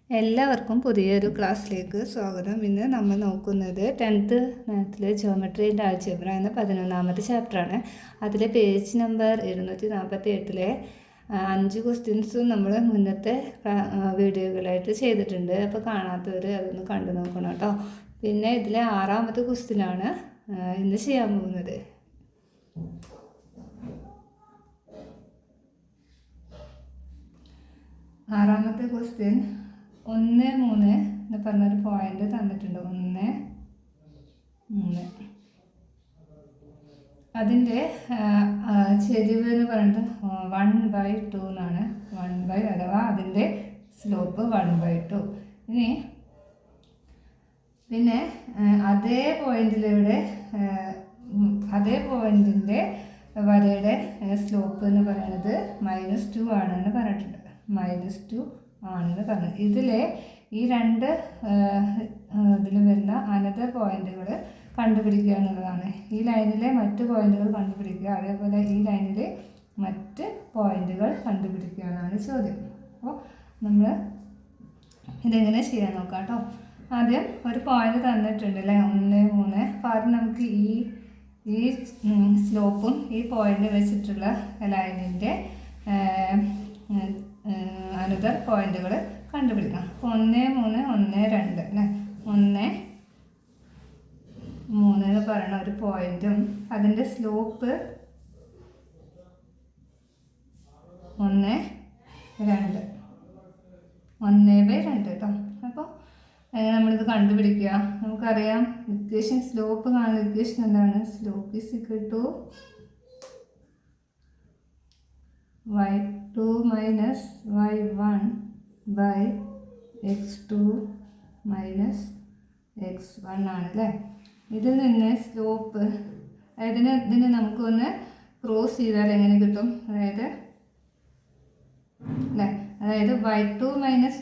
എല്ലാവർക്കും പുതിയൊരു ക്ലാസ്സിലേക്ക് സ്വാഗതം. ഇന്ന് നമ്മൾ നോക്കുന്നത് 10th മാത്സിലെ ജിയോമെട്രി ആൻഡ് ആൾജിബ്ര എന്ന 11ാമത്തെ ചാപ്റ്ററാണ്. അതിലെ പേജ് നമ്പർ 248 5 ക്വസ്റ്റ്യൻസും നമ്മൾ മുന്നത്തെ വീഡിയോകളായിട്ട് ചെയ്തിട്ടുണ്ട്. അപ്പോൾ കാണാത്തവർ അതൊന്ന് കണ്ടു നോക്കണം കേട്ടോ. പിന്നെ ഇതിലെ 6ാമത്തെ ക്വസ്റ്റ്യനാണ് ഇന്ന് ചെയ്യാൻ പോകുന്നത്. ആറാമത്തെ ക്വസ്റ്റ്യൻ 1, 3 എന്ന് പറഞ്ഞൊരു പോയിന്റ് തന്നിട്ടുണ്ട്. 1, 3 അതിൻ്റെ ചെരിവ് എന്ന് പറയുന്നത് 1/2 എന്നാണ്. 1/, അഥവാ അതിൻ്റെ സ്ലോപ്പ് 1/2. ഇനി പിന്നെ അതേ പോയിന്റിൻ്റെ വരയുടെ സ്ലോപ്പ് എന്ന് പറയുന്നത് -2 ആണെന്ന് പറഞ്ഞിട്ടുണ്ട്. -2 ആണെന്ന് പറഞ്ഞു. ഇതിലെ ഈ രണ്ട് ഇതിൽ വരുന്ന അനദർ പോയിന്റുകൾ കണ്ടുപിടിക്കുക എന്നുള്ളതാണ്. ഈ ലൈനിലെ മറ്റ് പോയിന്റുകൾ കണ്ടുപിടിക്കുക, അതേപോലെ ഈ ലൈനിലെ മറ്റ് പോയിന്റുകൾ കണ്ടുപിടിക്കുക എന്നാണ് ചോദ്യം. അപ്പോൾ നമ്മൾ ഇതെങ്ങനെ ചെയ്യാൻ നോക്കാം കേട്ടോ. ആദ്യം ഒരു പോയിന്റ് തന്നിട്ടുണ്ട് അല്ലേ, 1, 3. അപ്പോൾ ആദ്യം നമുക്ക് ഈ സ്ലോപ്പും ഈ പോയിന്റ് വെച്ചിട്ടുള്ള ലൈനിൻ്റെ അനദർ പോയിന്റുകൾ കണ്ടുപിടിക്കാം. അപ്പോൾ 1, 3, 1, 2 അല്ലേ. 1, 3 എന്ന് പറയുന്ന ഒരു പോയിന്റും അതിൻ്റെ സ്ലോപ്പ് 1, 2, 1/2 കേട്ടോ. അപ്പോൾ നമ്മളിത് കണ്ടുപിടിക്കുക. നമുക്കറിയാം ഇക്വേഷൻ, സ്ലോപ്പ് കാണുന്ന ഇക്വേഷൻ എന്താണ്? Slope is equal to y2 minus y1 by x2 minus x1 ആണ് അല്ലേ. ഇതിൽ നിന്ന് സ്ലോപ്പ് ഇതിനെ നമുക്കൊന്ന് ക്രോസ് ചെയ്താൽ എങ്ങനെ കിട്ടും? അതായത് y2 minus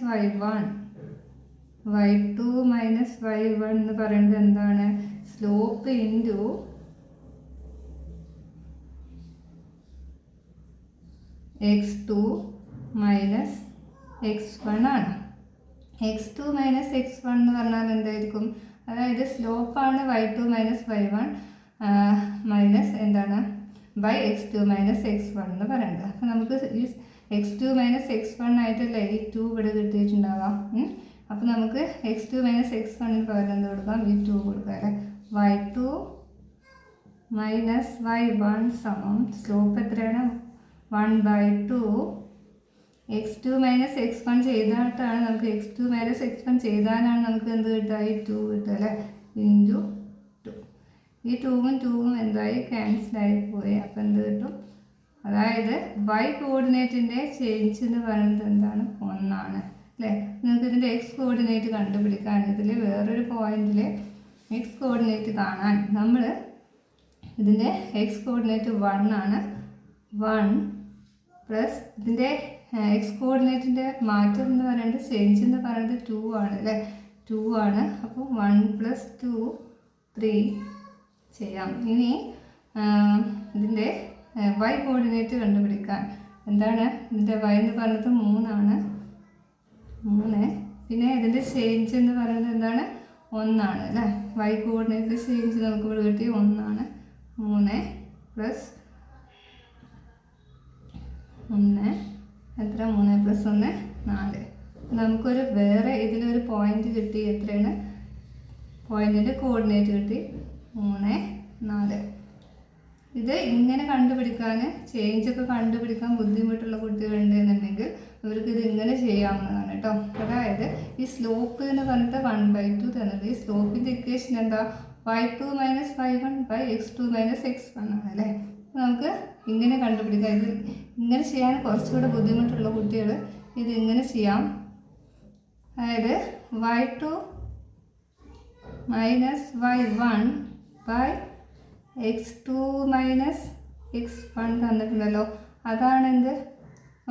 y1 എന്ന് പറയുന്നത് എന്താണ്? Slope into x2 minus x1 ആണ്. x2 മൈനസ് x1 എന്ന് പറഞ്ഞാൽ എന്തായിരിക്കും? അതായത് സ്ലോപ്പാണ് y2 മൈനസ് y1 മൈനസ് എന്താണ് ബൈ x2 മൈനസ് x1 എന്ന് പറയുന്നത്. അപ്പോൾ നമുക്ക് ഈ x2 മൈനസ് x1 ആയിട്ടല്ലേ ഈ 2 ഇവിടെ കിട്ടിയിട്ടുണ്ടാവാം. അപ്പോൾ നമുക്ക് x2 മൈനസ് x1 പകരം എന്ത് കൊടുക്കാം? ഈ 2 കൊടുക്കാം അല്ലേ. y2 മൈനസ് y1 സമം സ്ലോപ്പ് എത്രയാണ്? 1/2. x2 മൈനസ് x1 ചെയ്തിട്ടാണ് നമുക്ക് x2 മൈനസ് x1 ചെയ്താലാണ് നമുക്ക് എന്ത് കിട്ടുക? ഈ 2 കിട്ടുക അല്ലേ. ഇൻറ്റു 2. ഈ 2ഉം 2ഉം എന്തായി? ക്യാൻസലായി പോയി. അപ്പോൾ എന്ത് കിട്ടും? അതായത് y കോർഡിനേറ്റിൻ്റെ ചേഞ്ച് എന്ന് പറയുന്നത് എന്താണ്? 1 ആണ് അല്ലേ. നിങ്ങൾക്ക് ഇതിൻ്റെ x കോർഡിനേറ്റ് കണ്ടുപിടിക്കാൻ, ഇതിൽ വേറൊരു പോയിന്റിൽ x കോർഡിനേറ്റ് കാണാൻ നമ്മൾ ഇതിൻ്റെ x കോർഡിനേറ്റ് 1 ആണ്. 1 പ്ലസ് ഇതിൻ്റെ എക്സ് കോർഡിനേറ്റിൻ്റെ മാറ്റം എന്ന് പറയുന്നത്, ചേഞ്ച് എന്ന് പറയുന്നത് 2 ആണ് അല്ലേ. 2 ആണ്. അപ്പോൾ 1 + 2 3 ചെയ്യാം. ഇനി ഇതിൻ്റെ y കോർഡിനേറ്റ് കണ്ടുപിടിക്കാൻ എന്താണ്? ഇതിൻ്റെ y എന്ന് പറയുന്നത് 3 ആണ്. 3. പിന്നെ ഇതിൻ്റെ ചേഞ്ച് എന്ന് പറയുന്നത് എന്താണ്? 1 ആണ് അല്ലേ. y കോർഡിനേറ്റിൻ്റെ ചേഞ്ച് നമുക്ക് ഇവിടെ കിട്ടി 1 ആണ്. 3 പ്ലസ് 1 എത്ര? 3 + 1 4. നമുക്കൊരു വേറെ ഇതിലൊരു പോയിന്റ് കിട്ടി. എത്രയാണ്? പോയിന്റിൻ്റെ കോർഡിനേറ്റ് കിട്ടി 3, 4. ഇത് ഇങ്ങനെ കണ്ടുപിടിക്കാൻ, ചേഞ്ചൊക്കെ കണ്ടുപിടിക്കാൻ ബുദ്ധിമുട്ടുള്ള കുട്ടികളുണ്ട് എന്നുണ്ടെങ്കിൽ ഇവർക്ക് ഇത് ഇങ്ങനെ ചെയ്യാവുന്നതാണ് കേട്ടോ. അതായത് ഈ സ്ലോപ്പ് എന്ന് പറഞ്ഞിട്ട് 1/2 തന്നത്. ഈ സ്ലോപ്പിൻ്റെ ഇക്വേഷൻ എന്താ? y2 minus y1 by x2 minus x1 ആണ് അല്ലേ. നമുക്ക് ഇങ്ങനെ കണ്ടുപിടിക്കാം. ഇത് ഇങ്ങനെ ചെയ്യാൻ കുറച്ചുകൂടെ ബുദ്ധിമുട്ടുള്ള കുട്ടികൾ ഇത് ഇങ്ങനെ ചെയ്യാം. അതായത് y2 minus y1 by x2 minus x1 തന്നിട്ടുണ്ടല്ലോ. അതാണ് എന്ത്?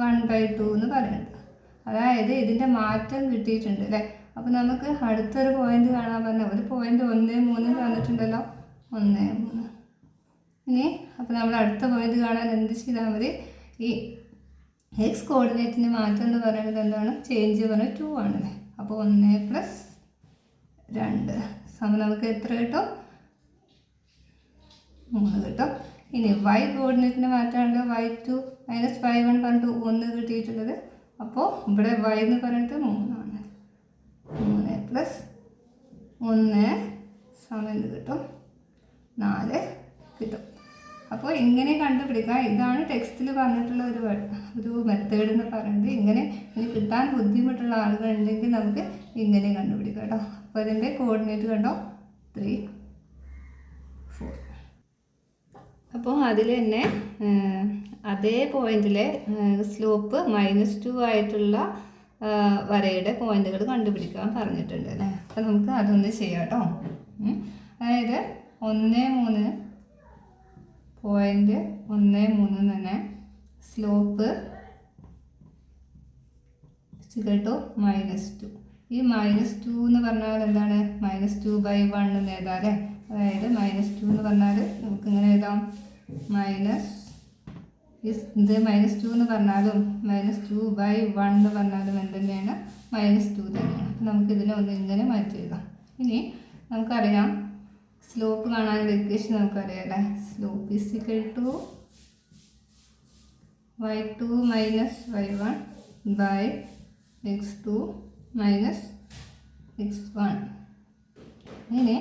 1/2 എന്ന് പറയുന്നത്. അതായത് ഇതിൻ്റെ മാറ്റം കിട്ടിയിട്ടുണ്ട് അല്ലേ. അപ്പോൾ നമുക്ക് അടുത്തൊരു പോയിന്റ് കാണാൻ പറഞ്ഞാൽ ഒരു പോയിന്റ് 1, 3 തന്നിട്ടുണ്ടല്ലോ. 1, 3. ഇനി അപ്പോൾ നമ്മൾ അടുത്ത പോയിന്റ് കാണാൻ എന്ത് ചെയ്താൽ മതി? ഈ എക്സ് കോർഡിനേറ്റിൻ്റെ മാറ്റം എന്ന് പറയുന്നത് എന്താണ്? ചേഞ്ച് പറഞ്ഞാൽ 2 ആണല്ലേ. അപ്പോൾ 1 പ്ലസ് 2 സമം നമുക്ക് എത്ര കിട്ടും? 3 കിട്ടും. ഇനി y കോർഡിനേറ്റിന് മാറ്റാണ്ട് y2 മൈനസ് y1 പറഞ്ഞിട്ട് 1 കിട്ടിയിട്ടുള്ളത്. അപ്പോൾ ഇവിടെ y എന്ന് പറഞ്ഞിട്ട് 3 ആണ്. 3 പ്ലസ് 1 സമം എന്ത് കിട്ടും? 4 കിട്ടും. അപ്പോൾ ഇങ്ങനെ കണ്ടുപിടിക്കുക. ഇതാണ് ടെക്സ്റ്റിൽ പറഞ്ഞിട്ടുള്ള ഒരു മെത്തേഡ് എന്ന് പറയുന്നത്. ഇങ്ങനെ ഇനി കിട്ടാൻ ബുദ്ധിമുട്ടുള്ള ആളുകളുണ്ടെങ്കിൽ നമുക്ക് ഇങ്ങനെ കണ്ടുപിടിക്കാം കേട്ടോ. അപ്പോൾ അതിൻ്റെ കോർഡിനേറ്റ് കണ്ടോ 3, 4. അപ്പോൾ അതിൽ തന്നെ അതേ പോയിന്റിലെ സ്ലോപ്പ് -2 ആയിട്ടുള്ള വരയുടെ പോയിന്റുകൾ കണ്ടുപിടിക്കാൻ പറഞ്ഞിട്ടുണ്ട് അല്ലേ. അപ്പോൾ നമുക്ക് അതൊന്ന് ചെയ്യാം കേട്ടോ. അതായത് 1, 3.13 തന്നെ സ്ലോപ്പ് = -2. ഈ -2 എന്ന് പറഞ്ഞാൽ എന്താണ്? -2/1 എന്ന് എഴുതാം അല്ലേ. അതായത് -2 എന്ന് പറഞ്ഞാൽ നമുക്ക് ഇങ്ങനെ എഴുതാം. ഇത് -2 എന്ന് പറഞ്ഞാലും -2/1 എന്ന് പറഞ്ഞാലും എന്ത് തന്നെയാണ്? -2 തന്നെയാണ്. അപ്പം നമുക്കിതിനെ ഒന്ന് ഇങ്ങനെ മാറ്റി എഴുതാം. ഇനി നമുക്കറിയാം സ്ലോപ്പ് കാണാനുള്ള ഇക്വേഷൻ നമുക്കറിയാം അല്ലേ. Slope = y2 minus y1 by x2 minus x1. ഇനി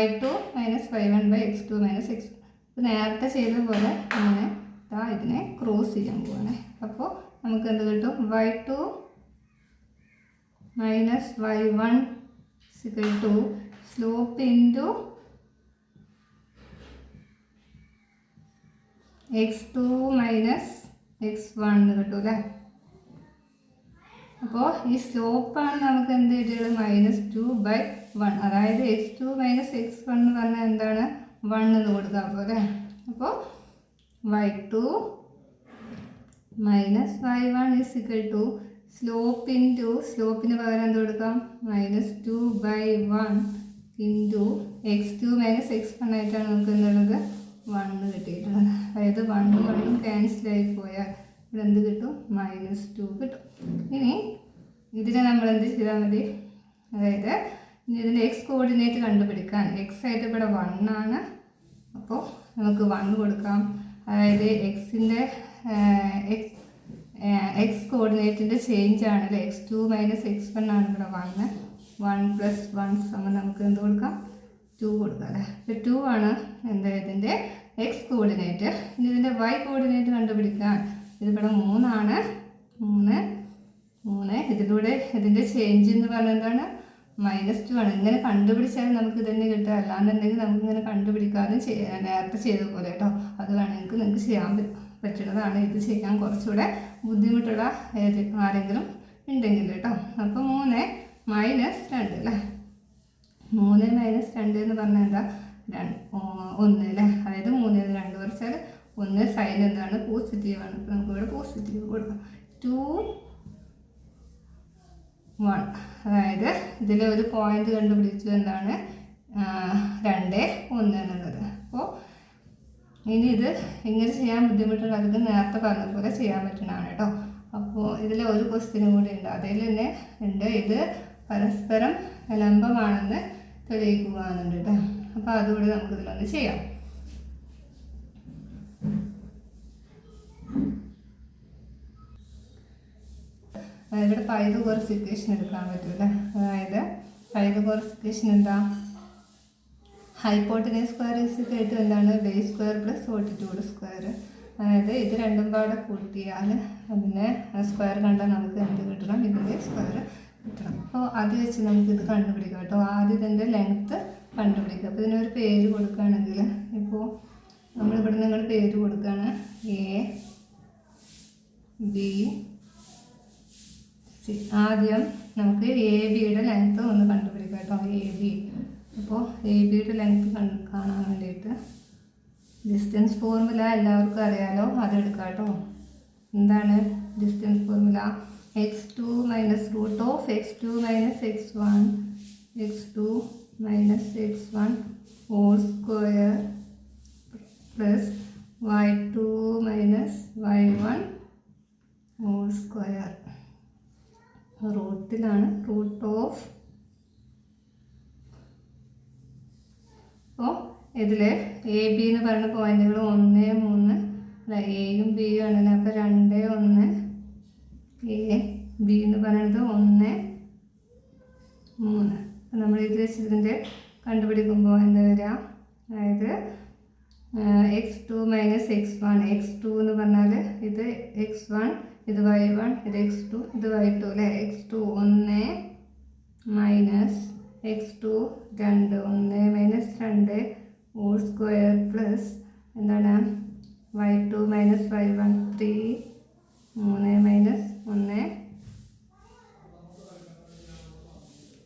y2 minus y1 by x2 minus x1. ഇപ്പോൾ നേരത്തെ ചെയ്ത പോലെ അങ്ങനെ ഇതിനെ ക്രോസ് ചെയ്യാൻ പോവാണ്. അപ്പോൾ നമുക്ക് എന്ത് കിട്ടും? y2 minus y1 = slope into x2 minus x1 എന്ന് കിട്ടും അല്ലേ. അപ്പോൾ ഈ സ്ലോപ്പാണ് നമുക്ക് എന്ത് കിട്ടിയത്? -2/1. അതായത് x2 മൈനസ് x1 എന്ന് പറഞ്ഞാൽ എന്താണ്? 1 എന്ന് കൊടുക്കാം അപ്പോൾ അല്ലേ. അപ്പോൾ y2 minus y1 = slope into സ്ലോപ്പിന് പകരം എന്ത് കൊടുക്കാം? -2/1 ഇൻറ്റു x2 മൈനസ് x1 ആയിട്ടാണ് നമുക്ക് എന്തുള്ളത്? 1 കിട്ടിയിട്ടുള്ളത്. അതായത് 1 ക്യാൻസലായി പോയാൽ ഇവിടെ എന്ത് കിട്ടും? -2 കിട്ടും. ഇനി ഇതിനെ നമ്മൾ എന്ത് ചെയ്താൽ മതി? അതായത് ഇതിൻ്റെ x കോർഡിനേറ്റ് കണ്ടുപിടിക്കാൻ x ആയിട്ട് ഇവിടെ 1 ആണ്. അപ്പോൾ നമുക്ക് 1 കൊടുക്കാം. അതായത് എക്സിൻ്റെ x കോർഡിനേറ്റിൻ്റെ ചേഞ്ച് ആണല്ലേ. x2 മൈനസ് x1 ആണ് ഇവിടെ 1. 1 പ്ലസ് 1 സമം നമുക്ക് എന്ത് കൊടുക്കാം? 2 കൊടുക്കാം അല്ലേ. ഇപ്പോൾ 2 ആണ് എന്താ ഇതിൻ്റെ x കോർഡിനേറ്റ്. ഇനി ഇതിൻ്റെ y കോർഡിനേറ്റ് കണ്ടുപിടിക്കാൻ ഇതിവിടെ 3 ആണ്. 3 ഇതിലൂടെ ഇതിൻ്റെ ചേഞ്ച് എന്ന് പറഞ്ഞാൽ എന്താണ്? -2 ആണ്. ഇങ്ങനെ കണ്ടുപിടിച്ചാൽ നമുക്ക് തന്നെ കിട്ടുക. അല്ലാന്നുണ്ടെങ്കിൽ നമുക്കിങ്ങനെ കണ്ടുപിടിക്കാതെ നേരത്തെ ചെയ്ത പോലെ കേട്ടോ. അത് വേണമെങ്കിൽ നിങ്ങൾക്ക് ചെയ്യാൻ പറ്റുന്നതാണ്. ഇത് ചെയ്യാൻ കുറച്ചുകൂടെ ബുദ്ധിമുട്ടുള്ള ആരെങ്കിലും ഉണ്ടെങ്കിൽ കേട്ടോ. അപ്പോൾ 3 മൈനസ് 2 അല്ലേ. 3 മൈനസ് 2 എന്ന് പറഞ്ഞാൽ എന്താ? 1 അല്ലേ. അതായത് 3 2 കുറച്ചാൽ 1 സൈൻ എന്താണ്? പോസിറ്റീവാണ്. അപ്പോൾ നമുക്കിവിടെ പോസിറ്റീവ് കൊടുക്കാം. 2, 1. അതായത് ഇതിൽ ഒരു പോയിന്റ് കണ്ടുപിടിച്ചു എന്താണ്? 2, 1 എന്നുള്ളത്. അപ്പോൾ ഇനി ഇത് എങ്ങനെ ചെയ്യാൻ ബുദ്ധിമുട്ടുള്ളത് നേരത്തെ പറഞ്ഞ പോലെ ചെയ്യാൻ പറ്റുന്നതാണ് കേട്ടോ. അപ്പോൾ ഇതിൽ ഒരു ക്വസ്റ്റ്യനും കൂടി ഉണ്ട്. അതിൽ തന്നെ ഉണ്ട് ഇത് പരസ്പരം ലംബമാണെന്ന് തെളിയിക്കുവാനുണ്ട് കേട്ടോ. അപ്പോൾ അതുകൂടി നമുക്കിതിലൊന്ന് ചെയ്യാം. ഇവിടെ പൈതഗോറസ് ഇക്വേഷൻ എടുക്കാൻ പറ്റില്ല. അതായത് പൈതഗോറസ് ഇക്വേഷൻ എന്താ? ഹൈപ്പോട്ടനസ് സ്ക്വയർ = എന്താണ്? Base square plus fortitude square. അതായത് ഇത് രണ്ടും പാടെ കൂട്ടിയാൽ അതിനെ സ്ക്വയർ കണ്ടാൽ നമുക്ക് എന്ത് കിട്ടണം? ഇതിൻ്റെ സ്ക്വയർ കിട്ടണം. അപ്പോൾ അത് വെച്ച് നമുക്കിത് കണ്ടുപിടിക്കാം കേട്ടോ. ആദ്യം ഇതിൻ്റെ ലെങ്ത്ത് കണ്ടുപിടിക്കുക. അപ്പോൾ ഇതിനൊരു പേര് കൊടുക്കുകയാണെങ്കിൽ ഇപ്പോൾ നമ്മളിവിടെ നിങ്ങൾ പേര് കൊടുക്കുകയാണ് ABC. ആദ്യം നമുക്ക് AB-യുടെ ലെങ്ത്ത് ഒന്ന് കണ്ടുപിടിക്കാം കേട്ടോ. AB. അപ്പോൾ AB-യുടെ ലെങ്ത്ത് കാണാൻ വേണ്ടിയിട്ട് ഡിസ്റ്റൻസ് ഫോർമുല എല്ലാവർക്കും അറിയാലോ. അതെടുക്കാം കേട്ടോ. എന്താണ് distance formula? x2 minus √x2 minus x1 x2 minus x1 whole square plus y2 minus y1 whole square. റൂട്ടിലാണ്. റൂട്ട് ഓഫ്, അപ്പോൾ ഇതിൽ എ ബി എന്ന് പറയുന്ന പോയിന്റുകൾ 1, 3 അല്ല, എയും ബിയും ആണല്ലോ. അപ്പോൾ 2, 1 എ, ബി എന്ന് പറയുന്നത് 1, 3. അപ്പോൾ നമ്മൾ ഇത് വെച്ച് ഇതിൻ്റെ കണ്ടുപിടിക്കുമ്പോൾ എന്താ വരിക? അതായത് x2 - x1. x2 എന്ന് പറഞ്ഞാൽ ഇത് x1, ഇത് y1, ഇത് x2, ഇത് y2 അല്ലേ. x2 1 minus x2 2, 1 minus 2 whole square plus എന്താണ് y2 minus y1 3, 3 minus 1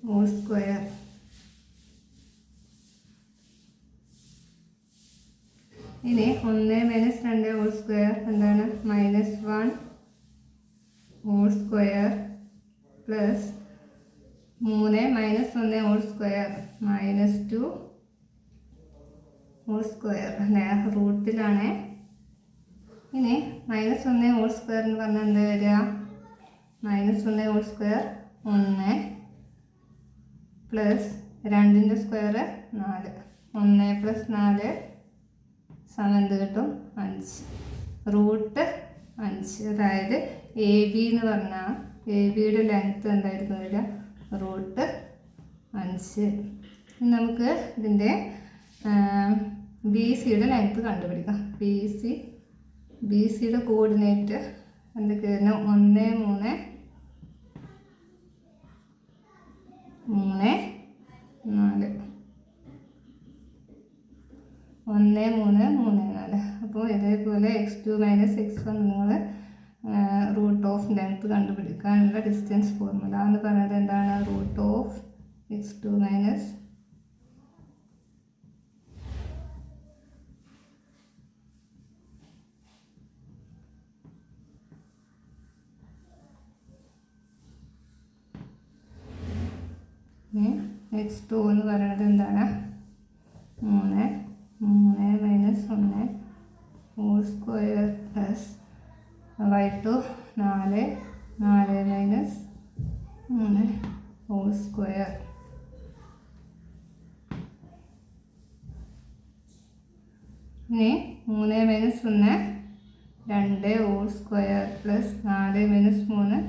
whole square. ഇനി 1 മൈനസ് 2 ഹോൾ സ്ക്വയർ എന്താണ്? -1 whole square plus 3 minus 1 whole square -2 whole square അല്ലേ. റൂട്ടിലാണ്. ഇനി -1 ഹോൾ സ്ക്വയർ എന്ന് പറഞ്ഞാൽ എന്താ വരിക? -1 ഹോൾ സ്ക്വയർ 1 പ്ലസ് 2ൻ്റെ സ്ക്വയർ 4. 1 പ്ലസ് 4 സമം എന്ത് കിട്ടും? 5. റൂട്ട് 5. അതായത് എ ബി എന്ന് പറഞ്ഞാൽ എ ബിയുടെ ലെങ്ത്ത് എന്തായിരിക്കും വരിക? റൂട്ട് 5. നമുക്ക് ഇതിൻ്റെ ബി സിയുടെ ലെങ്ത്ത് കണ്ടുപിടിക്കാം. ബി സിയുടെ കോർഡിനേറ്റ് എന്തൊക്കെയാണ്? 1, 3, 3, 4. 1, 3, 3, 4. അപ്പോൾ ഇതേപോലെ x2 - x1 നിങ്ങൾ റൂട്ട് ഓഫ് ലെങ്ത്ത് കണ്ടുപിടിക്കാനുള്ള ഡിസ്റ്റൻസ് ഫോർമുല എന്ന് പറയുന്നത് എന്താണ്? Root of x2 minus x2 എന്ന് പറയുന്നത് എന്താണ്? 3 minus 1 whole square plus y2 4 minus 3 whole square. ഇനി 3 minus 1 2 whole square plus 4 minus 3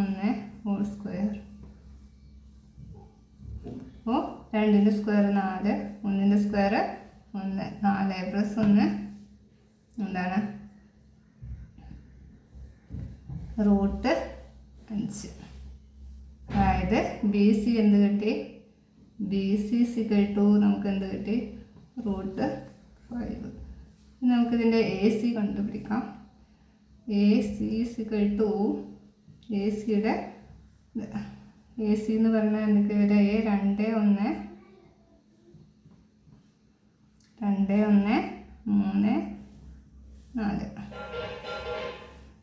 1 whole square. അപ്പോൾ 2ൻ്റെ സ്ക്വയർ 4, 1ൻ്റെ സ്ക്വയർ 1, 4 പ്ലസ് 1 എന്താണ്? റൂട്ട് 5. അതായത് ബി സി എന്ത് കിട്ടി? ബി സി സിക്കൽ ടു നമുക്ക് എന്ത് കിട്ടി? റൂട്ട് 5. നമുക്കിതിൻ്റെ എ സി കണ്ടുപിടിക്കാം. A C equal to A സിയുടെ എ സി എന്ന് പറഞ്ഞാൽ എന്തൊക്കെ വരിക? A 2, 1, 2, 1, 3, 4.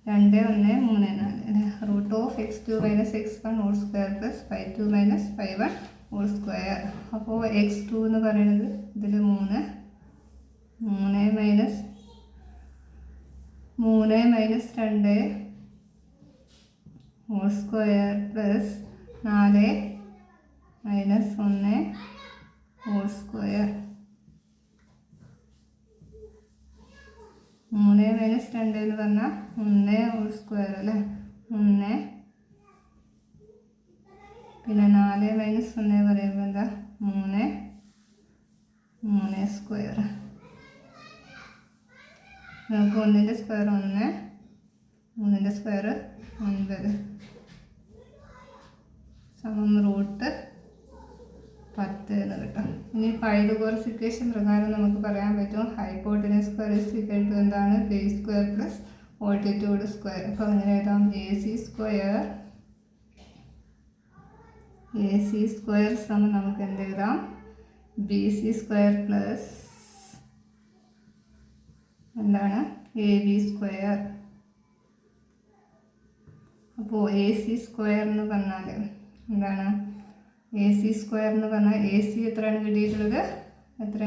2, 1, 3, 4. Root of x2 minus x1 whole square plus y2 minus y1 whole square. അപ്പോൾ x2 എന്ന് പറയുന്നത് ഇതിൽ 3 minus 2 whole square plus 4 minus 1 whole square. 3 minus 2 എന്ന് പറഞ്ഞാൽ 1 ഹോൾ സ്ക്വയർ അല്ലേ. 1 പിന്നെ 4 മൈനസ് 1 പറയുമ്പോൾ എന്താ? 3 സ്ക്വയർ. നമുക്ക് 1ൻ്റെ സ്ക്വയർ 1, 3ൻ്റെ സ്ക്വയർ 9 സമം റൂട്ട് 10 എന്ന് കിട്ടും. ഇനി പൈതഗോറസ് ഇക്വേഷൻ പ്രകാരം നമുക്ക് പറയാൻ പറ്റും hypotenuse square is equal to എന്താണ്? Base square plus altitude square. അപ്പോൾ അങ്ങനെ എഴുതാം എ സി സ്ക്വയർ സമം നമുക്ക് എന്ത് എഴുതാം? ബി സി സ്ക്വയർ പ്ലസ് എന്താണ്? A B square. അപ്പോൾ എ സി സ്ക്വയർ എന്ന് പറഞ്ഞാൽ എന്താണ്? എ സി സ്ക്വയർ എന്ന് പറഞ്ഞാൽ എ സി എത്രയാണ് കിട്ടിയിട്ടുള്ളത്? എത്ര?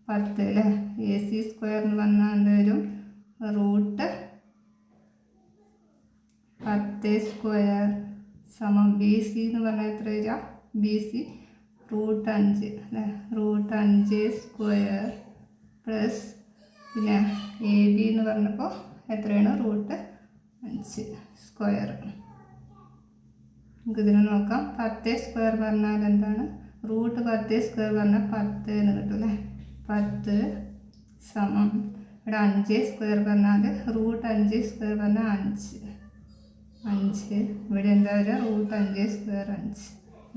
10 അല്ലേ. എ സി സ്ക്വയർ എന്ന് പറഞ്ഞാൽ എന്ത് വരും? റൂട്ട് 10 സ്ക്വയർ സമം ബി സി എന്ന് പറഞ്ഞാൽ എത്ര വരിക? ബി സി റൂട്ട് 5 അല്ലേ, റൂട്ട് 5 സ്ക്വയർ പ്ലസ് പിന്നെ എ ബി എന്ന് പറഞ്ഞപ്പോൾ എത്രയാണ്? Root 5 square. നമുക്ക് ഇതിനെ നോക്കാം. 10 സ്ക്വയർ പറഞ്ഞാൽ എന്താണ്? റൂട്ട് 10 സ്ക്വയർ പറഞ്ഞാൽ 10 എന്ന് കിട്ടും അല്ലേ. 10 സമം ഇവിടെ 5 സ്ക്വയർ പറഞ്ഞാൽ റൂട്ട് 5 സ്ക്വയർ പറഞ്ഞാൽ 5. ഇവിടെ എന്താ വരിക? Root 5 square 5.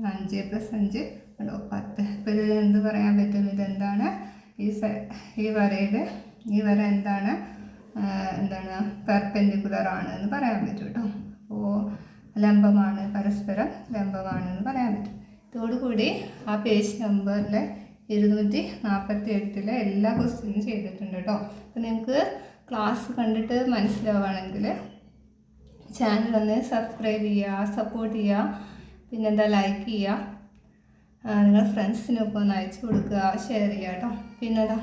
5 പ്ലസ് 5 ഇവിടെ 10. ഇപ്പോൾ ഇത് എന്ത് പറയാൻ പറ്റും? ഇതെന്താണ്? ഈ വര എന്താണ്? പെർപെൻഡിക്കുലർ ആണ് എന്ന് പറയാൻ പറ്റും കേട്ടോ. അപ്പോൾ ലംബമാണ്, പരസ്പരം ലംബമാണ് എന്ന് പറയാൻ പറ്റും. ഇതോടുകൂടി ആ പേജ് നമ്പറിലെ 248 എല്ലാ ക്വസ്റ്റ്യനും ചെയ്തിട്ടുണ്ട് കേട്ടോ. അപ്പോൾ നിങ്ങൾക്ക് ക്ലാസ് കണ്ടിട്ട് മനസ്സിലാവുകയാണെങ്കിൽ ചാനലൊന്ന് സബ്സ്ക്രൈബ് ചെയ്യുക, സപ്പോർട്ട് ചെയ്യുക, പിന്നെന്താ ലൈക്ക് ചെയ്യുക, നിങ്ങൾ ഫ്രണ്ട്സിനൊക്കെ ഒന്ന് അയച്ചു കൊടുക്കുക, ഷെയർ ചെയ്യുക കേട്ടോ. പിന്നെന്താ,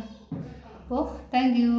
അപ്പോൾ താങ്ക് യു.